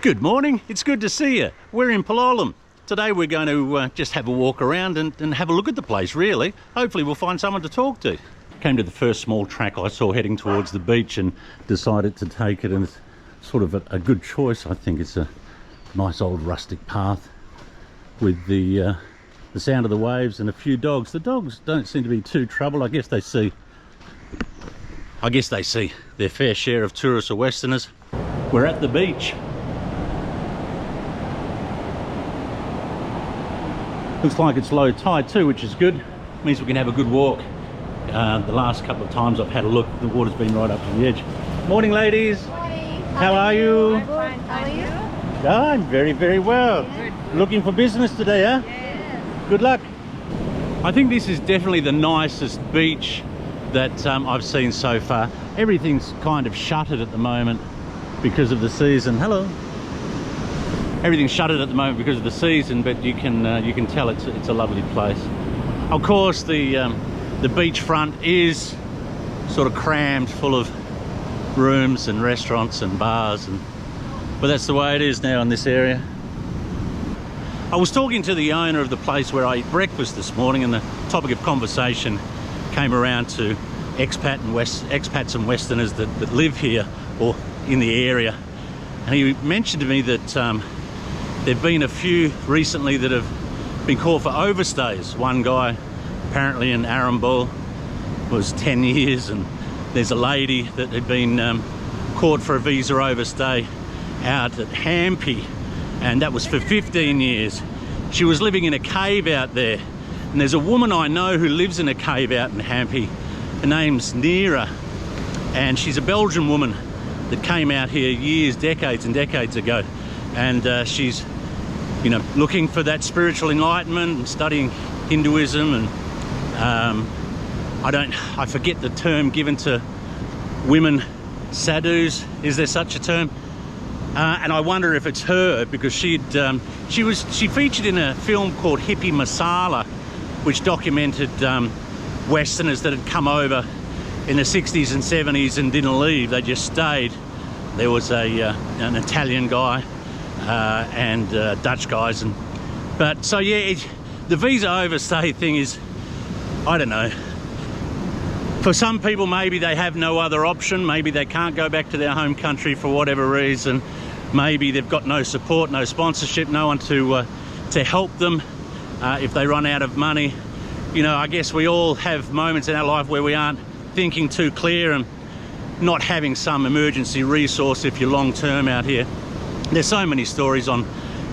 Good morning, it's good to see you. We're in Palolem. Today we're going to just have a walk around and have a look at the place, really. Hopefully we'll find someone to talk to. Came to the first small track I saw heading towards the beach and decided to take it, and it's sort of a good choice. I think it's a nice old rustic path with the sound of the waves and a few dogs. The dogs don't seem to be too troubled. I guess they see their fair share of tourists or Westerners. We're at the beach. Looks like it's low tide too, which is good. Means we can have a good walk. The last couple of times I've had a look, the water's been right up to the edge. Morning, ladies. Morning. How are you? I'm fine. How are you? I'm very, very well. Good. Looking for business today, huh? Yes. Good luck. I think this is definitely the nicest beach that I've seen so far. Everything's kind of shuttered at the moment because of the season. Hello. Everything's shuttered at the moment because of the season, but you can tell it's a lovely place. Of course, the beachfront is sort of crammed full of rooms and restaurants and bars, but that's the way it is now in this area. I was talking to the owner of the place where I eat breakfast this morning, and the topic of conversation came around to expats and Westerners that live here or in the area, and he mentioned to me that there've been a few recently that have been caught for overstays. One guy apparently in Arambol was 10 years, and there's a lady that had been caught for a visa overstay out at Hampi, and that was for 15 years. She was living in a cave out there, and there's a woman I know who lives in a cave out in Hampi. Her name's Nira, and she's a Belgian woman that came out here years, decades and decades ago, and she's looking for that spiritual enlightenment and studying Hinduism, and I forget the term given to women, sadhus. Is there such a term? And I wonder if it's her, because she featured in a film called Hippie Masala, which documented Westerners that had come over in the 60s and 70s and didn't leave. They just stayed. There was an Italian guy and Dutch guys, so yeah, the visa overstay thing is, I don't know. For some people, maybe they have no other option. Maybe they can't go back to their home country for whatever reason. Maybe they've got no support, no sponsorship, no one to help them if they run out of money. I guess we all have moments in our life where we aren't thinking too clear and not having some emergency resource if you're long term out here. There's so many stories on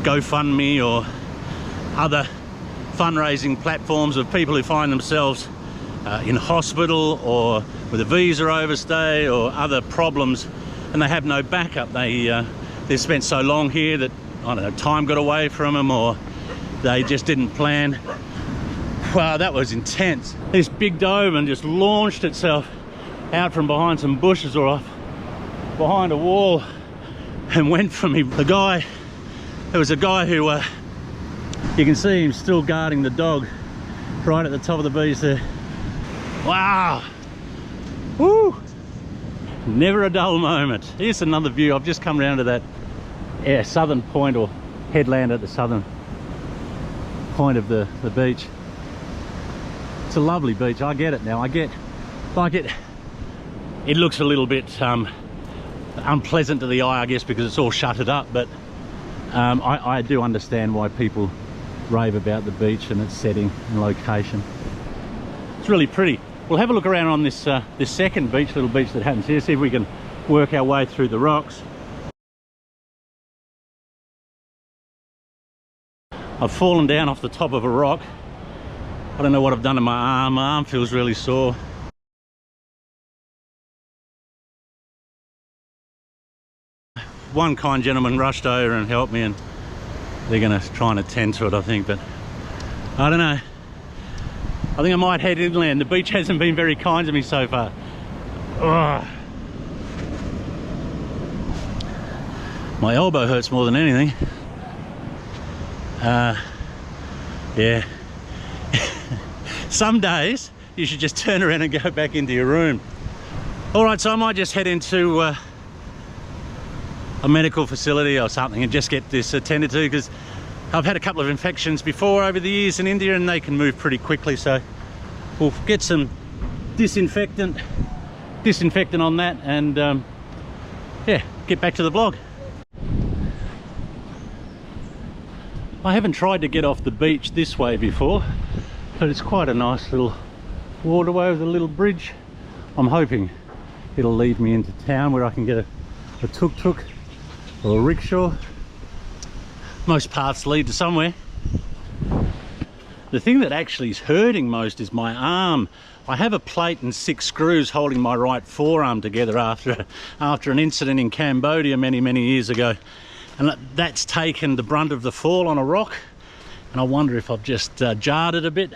GoFundMe or other fundraising platforms of people who find themselves in hospital or with a visa overstay or other problems, and they have no backup. They've spent so long here that, I don't know, time got away from them, or they just didn't plan. Wow, that was intense. This big doberman just launched itself out from behind some bushes or off behind a wall and went for me. There was a guy who, you can see him still guarding the dog right at the top of the beach there. Wow. Woo. Never a dull moment. Here's another view. I've just come round to that southern point or headland at the southern point of the beach. It's a lovely beach. I get it now. I get like it. It looks a little bit unpleasant to the eye, I guess, because it's all shuttered up, but I do understand why people rave about the beach and its setting and location. It's really pretty. We'll have a look around on this second beach, little beach that happens here, see if we can work our way through the rocks. I've fallen down off the top of a rock. I don't know what I've done to my arm. My arm feels really sore. One kind gentleman rushed over and helped me, and they're going to try and attend to it, I think, but I don't know. I think I might head inland. The beach hasn't been very kind to me so far. Ugh. My elbow hurts more than anything. Yeah. Some days you should just turn around and go back into your room. All right, so I might just head into a medical facility or something and just get this attended to, because I've had a couple of infections before over the years in India and they can move pretty quickly. So we'll get some disinfectant on that and yeah, get back to the vlog. I haven't tried to get off the beach this way before, but it's quite a nice little waterway with a little bridge. I'm hoping it'll lead me into town where I can get a tuk-tuk or a rickshaw. Most paths lead to somewhere. The thing that actually is hurting most is my arm. I have a plate and 6 screws holding my right forearm together after an incident in Cambodia many years ago, and that's taken the brunt of the fall on a rock, and I wonder if I've just jarred it a bit.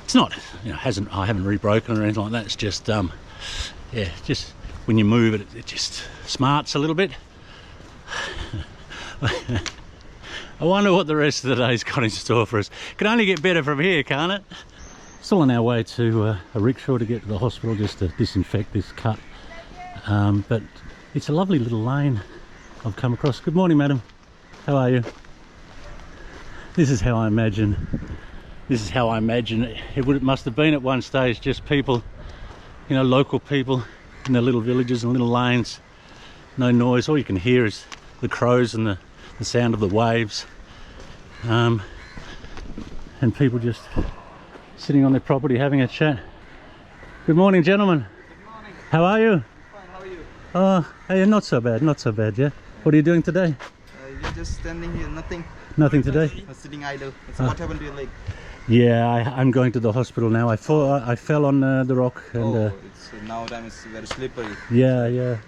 It's not, you know, I haven't rebroken or anything like that. It's just yeah, just when you move it, it just smarts a little bit. I wonder what the rest of the day's got in store for us. Can only get better from here, can't it? Still on our way to a rickshaw to get to the hospital just to disinfect this cut. But it's a lovely little lane I've come across. Good morning, madam. How are you? This is how I imagine it must have been at one stage, just people, you know, local people in their little villages and little lanes. No noise, all you can hear is the crows and the sound of the waves, and people just sitting on their property having a chat. Good morning, gentlemen. Good morning. How are you? Fine, how are you? Oh, hey, not so bad, yeah. What are you doing today? You're just standing here, nothing. Nothing today? Sitting idle. So what happened to your leg? Yeah, I'm going to the hospital now. I fell on the rock and now time it's very slippery. yeah,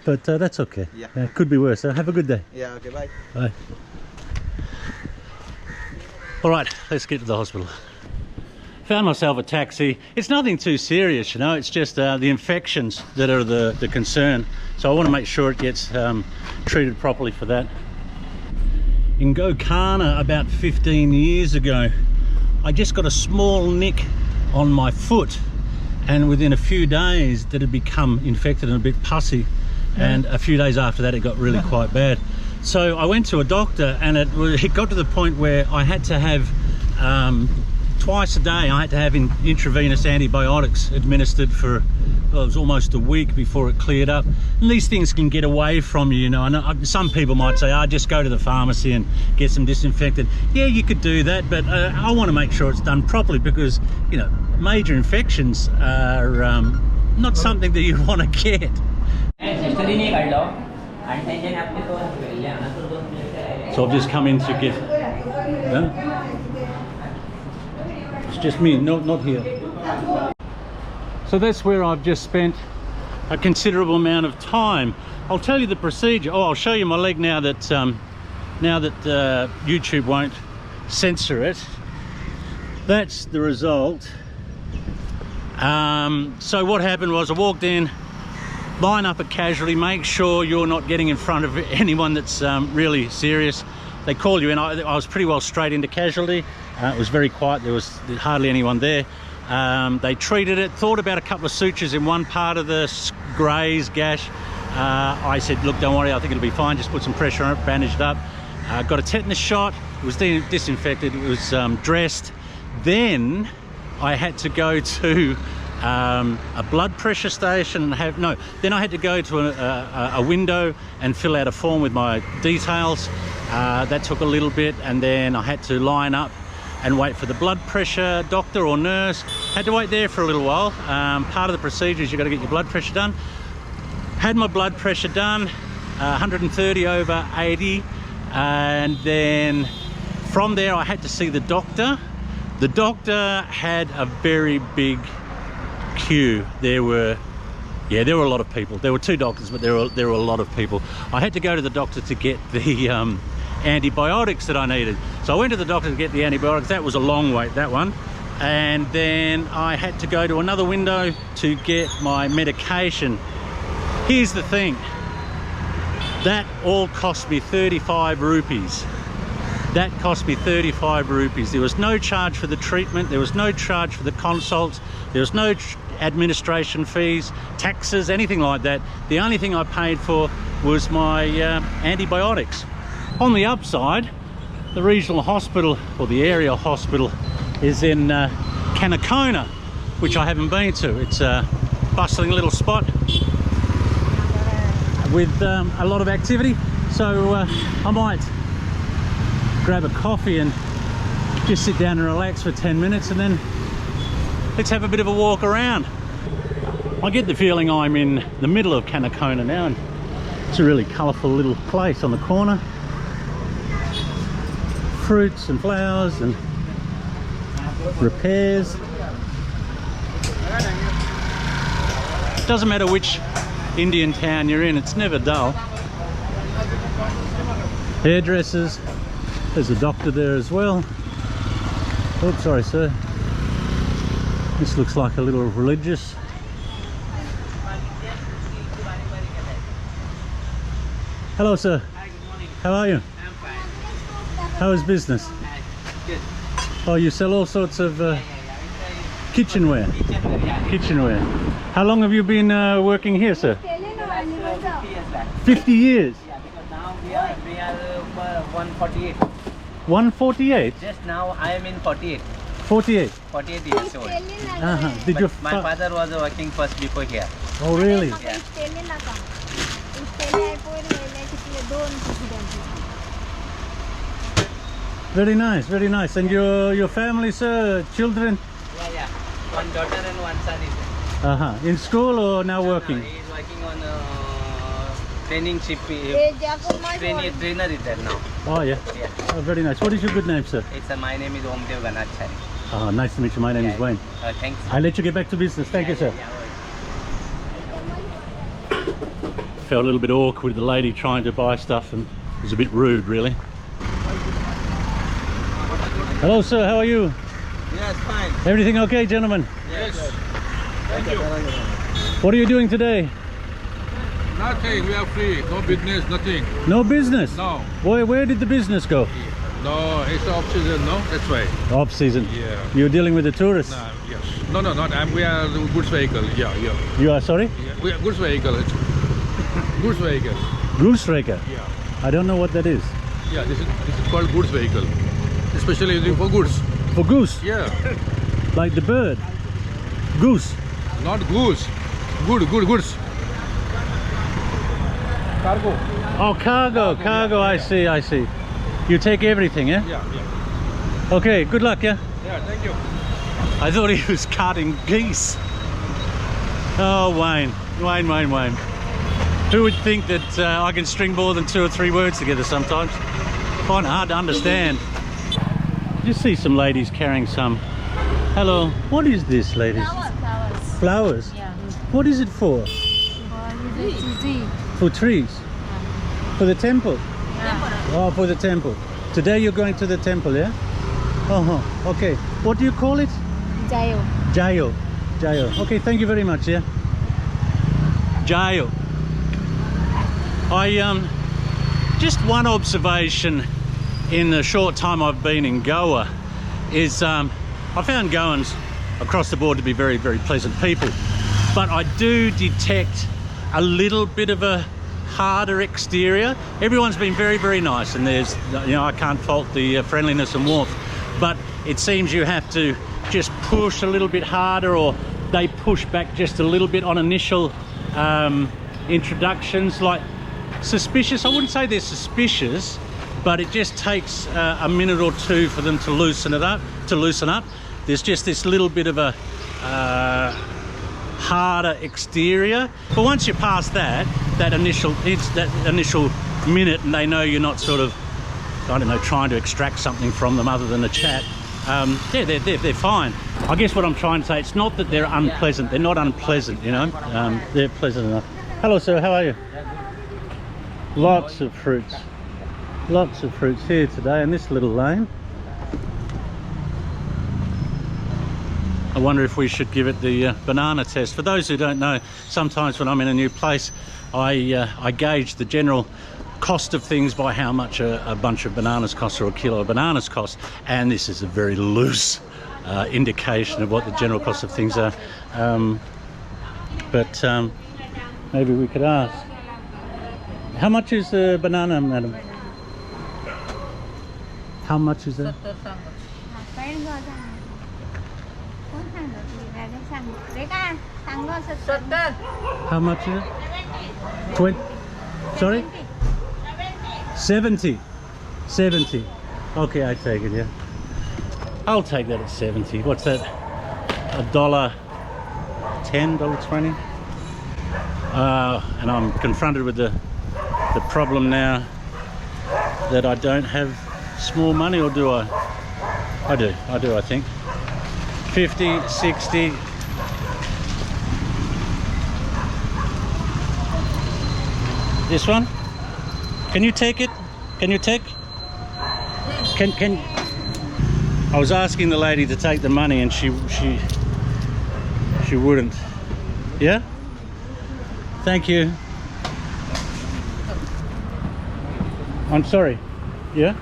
but that's okay. Yeah. Could be worse. Have a good day. Yeah, okay, bye. Bye. All right, let's get to the hospital. Found myself a taxi. It's nothing too serious, you know, it's just the infections that are the concern. So I want to make sure it gets treated properly for that. In Gokana about 15 years ago, I just got a small nick on my foot, and within a few days that had become infected and a bit pussy. And a few days after that it got really quite bad. So I went to a doctor, and it got to the point where I had to have twice a day I had to have intravenous antibiotics administered for, well, it was almost a week before it cleared up. And these things can get away from you, you know. And some people might say, just go to the pharmacy and get some disinfectant. Yeah, you could do that, but I want to make sure it's done properly, because, you know, major infections are not something that you want to get. So I've just come in to get, it's just me, not here. So that's where I've just spent a considerable amount of time. I'll tell you the procedure. I'll show you my leg now that YouTube won't censor it. That's the result. So what happened was I walked in, line up at casualty, make sure you're not getting in front of anyone that's really serious. They call you in. I was pretty well straight into casualty. It was very quiet, there was hardly anyone there. They treated it, thought about a couple of sutures in one part of the graze gash. I said, look, don't worry, I think it'll be fine, just put some pressure on it, bandaged up. Got a tetanus shot, it was disinfected, it was dressed. Then I had to go to a blood pressure station and then I had to go to a window and fill out a form with my details. That took a little bit, and then I had to line up and wait for the blood pressure doctor or nurse. Had to wait there for a little while. Part of the procedure is you've got to get your blood pressure done. Had my blood pressure done, 130/80, and then from there I had to see the doctor. The doctor had a very big queue. There were a lot of people. There were 2 doctors, but there were a lot of people. I had to go to the doctor to get the antibiotics that I needed. So I went to the doctor to get the antibiotics. That was a long wait, that one. And then I had to go to another window to get my medication. Here's the thing. That all cost me 35 rupees. That cost me 35 rupees. There was no charge for the treatment. There was no charge for the consults. There was no administration fees, taxes, anything like that. The only thing I paid for was my antibiotics. On the upside, the regional hospital, or the area hospital, is in Canacona, which I haven't been to. It's a bustling little spot with a lot of activity, so I might grab a coffee and just sit down and relax for 10 minutes, and then let's have a bit of a walk around. I get the feeling I'm in the middle of Canacona now, and it's a really colourful little place on the corner. Fruits and flowers and repairs. Doesn't matter which Indian town you're in, it's never dull. Hairdressers, there's a doctor there as well. Oops, sorry sir. This looks like a little religious. Hello sir. Hi, good morning. How are you? I'm fine. How is business? Good. Oh, you sell all sorts of kitchenware. Kitchenware, yeah. Kitchenware. How long have you been working here, sir? 50 years back. 50 years. Yeah, because now we are 148. 148? Just now I am in 48. 48. 48 years old. Did But your my father was working first before here. Oh, really? Yeah. Very nice, very nice. And your family, sir, children? Yeah. One daughter and one son is there. In school or now working? No, he is working on training ship. Trainer is there now. Oh, yeah. Yeah. Oh, very nice. What is your good name, sir? My name is Omdev Ganachari. Oh, nice to meet you. My name is Wayne. Thanks. I'll let you get back to business. Thank you, sir. Felt a little bit awkward with the lady trying to buy stuff, and it was a bit rude, really. Hello, sir. How are you? Yes, fine. Everything okay, gentlemen? Yes. Thank you. What are you doing today? Nothing, we are free, no business, nothing. No business? No. Where did the business go? No, it's off season, no? That's why. Off season? Yeah. You're dealing with the tourists? No, yes. No, not. We are the goods vehicle. Yeah. You are, sorry? Yeah. We are goods vehicle. It's goods vehicle. Goose raker? Yeah. I don't know what that is. Yeah, this is called goods vehicle. Especially for goods. For goose? Yeah. Like the bird? Goose? Not goose. Goods. Cargo. Oh, cargo. I see. You take everything, yeah? Yeah. Okay, good luck, yeah? Yeah, thank you. I thought he was carting geese. Oh, Wayne. Who would think that I can string more than 2 or 3 words together sometimes? Find it hard to understand. Just see some ladies carrying some. Hello. What is this, ladies? Flowers. Flowers? Yeah. What is it for? For trees? For the temple? Yeah. Oh, for the temple. Today you're going to the temple, yeah? Okay. What do you call it? Jayo. Jayo. Okay, thank you very much, yeah? Jayo. Just one observation in the short time I've been in Goa is I found Goans across the board to be very, very pleasant people. But I do detect a little bit of a harder exterior. Everyone's been very, very nice, and there's, I can't fault the friendliness and warmth, but it seems you have to just push a little bit harder, or they push back just a little bit on initial introductions. Like suspicious, I wouldn't say they're suspicious, but it just takes a minute or two for them to loosen up. There's just this little bit of a harder exterior, but once you pass that initial minute, and they know you're not sort of, I don't know, trying to extract something from them other than a chat, they're fine. I guess what I'm trying to say, it's not that they're unpleasant. They're not unpleasant, they're pleasant enough. Hello, sir. How are you? Lots of fruits here today in this little lane. I wonder if we should give it the banana test. For those who don't know, sometimes when I'm in a new place, I gauge the general cost of things by how much a bunch of bananas cost, or a kilo of bananas cost, and this is a very loose indication of what the general cost of things are. But maybe we could ask. How much is the banana, madam? How much is that? How much is it? 20. Sorry? 70. 70. Okay, I take it, yeah. I'll take that at 70. What's that? $1.10, $1.20? And I'm confronted with the problem now that I don't have small money, or do I? I do, I think. 50, 60. This one? Can you take it? Can you take? Can I was asking the lady to take the money and she wouldn't. Yeah? Thank you. I'm sorry. Yeah?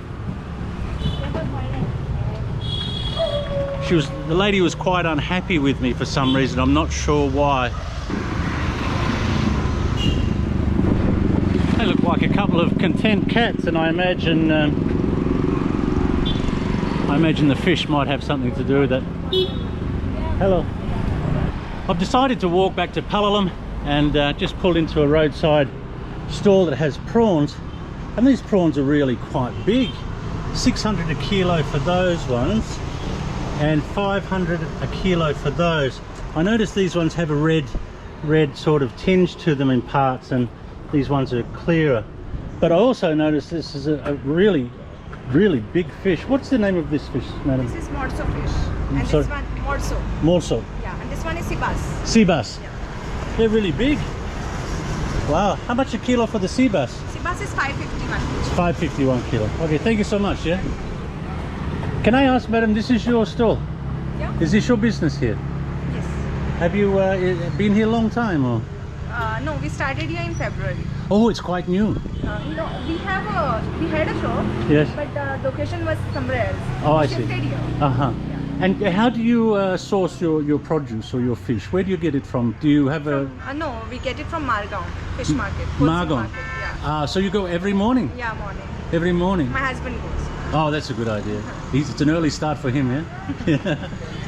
The lady was quite unhappy with me for some reason. I'm not sure why. They look like a couple of content cats, and I imagine the fish might have something to do with it. Hello. I've decided to walk back to Palolem and just pulled into a roadside stall that has prawns, and these prawns are really quite big. 600 a kilo for those ones, and 500 a kilo for those. I noticed these ones have a red sort of tinge to them in parts, and these ones are clearer. But I also noticed this is a really big fish. What's the name of this fish, madam? This is morso fish, and sorry? this one morso. Morso. Yeah, and this one is sea bass. Sea bass. Yeah. They're really big. Wow. How much a kilo for the sea bass? Sea bass is 551. 551 kilo. Okay, thank you so much. Yeah. Can I ask, madam, this is your stall? Yeah. Is this your business here? Yes. Have you been here a long time, or? No, we started here in February. Oh, it's quite new. No, we had a shop. Yes. But the location was somewhere else. Oh, I We see. shifted here. Uh-huh. And how do you source your produce or your fish? Where do you get it from? Do you have a... No, we get it from Margaon Fish Market. Wholesale Margaon? Market, yeah. So you go every morning? Yeah, morning. Every morning? My husband goes. Oh, that's a good idea. It's an early start for him, yeah?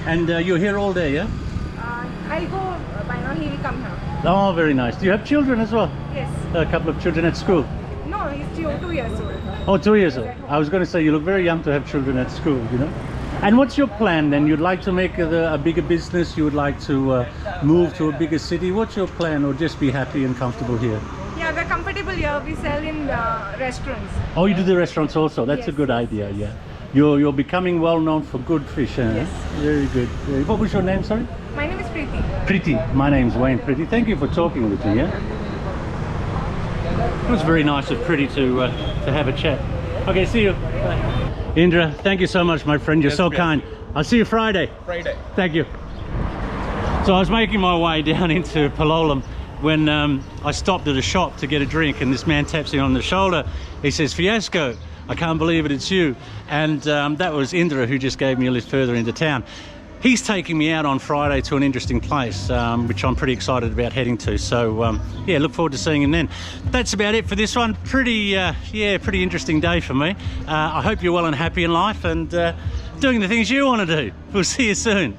And you're here all day, yeah? I'll go, by now he will come here. Oh, very nice. Do you have children as well? Yes. A couple of children at school? No, he's 2 years old. Oh, 2 years old. I was going to say, you look very young to have children at school, you know? And what's your plan then? You'd like to make a bigger business? You would like to move to a bigger city? What's your plan, or just be happy and comfortable here? Yeah, we're comfortable here. We sell in restaurants. Oh, you do the restaurants also? That's a Yes, good idea, yeah. You're becoming well known for good fish, huh? Yes. Very good. What was your name, sorry? My name is Preeti. Preeti. My name's Wayne. Preeti. Thank you for talking with me, yeah? It was very nice of Preeti to have a chat. Okay, see you. Bye. Indra, thank you so much, my friend. You're so kind. I'll see you Friday. Thank you. So I was making my way down into Palolem when I stopped at a shop to get a drink, and this man taps me on the shoulder. He says, "Fiasco, I can't believe it, it's you." And that was Indra, who just gave me a lift further into town. He's taking me out on Friday to an interesting place, which I'm pretty excited about heading to. So yeah, look forward to seeing him then. That's about it for this one. Pretty interesting day for me. I hope you're well and happy in life, and doing the things you want to do. We'll see you soon.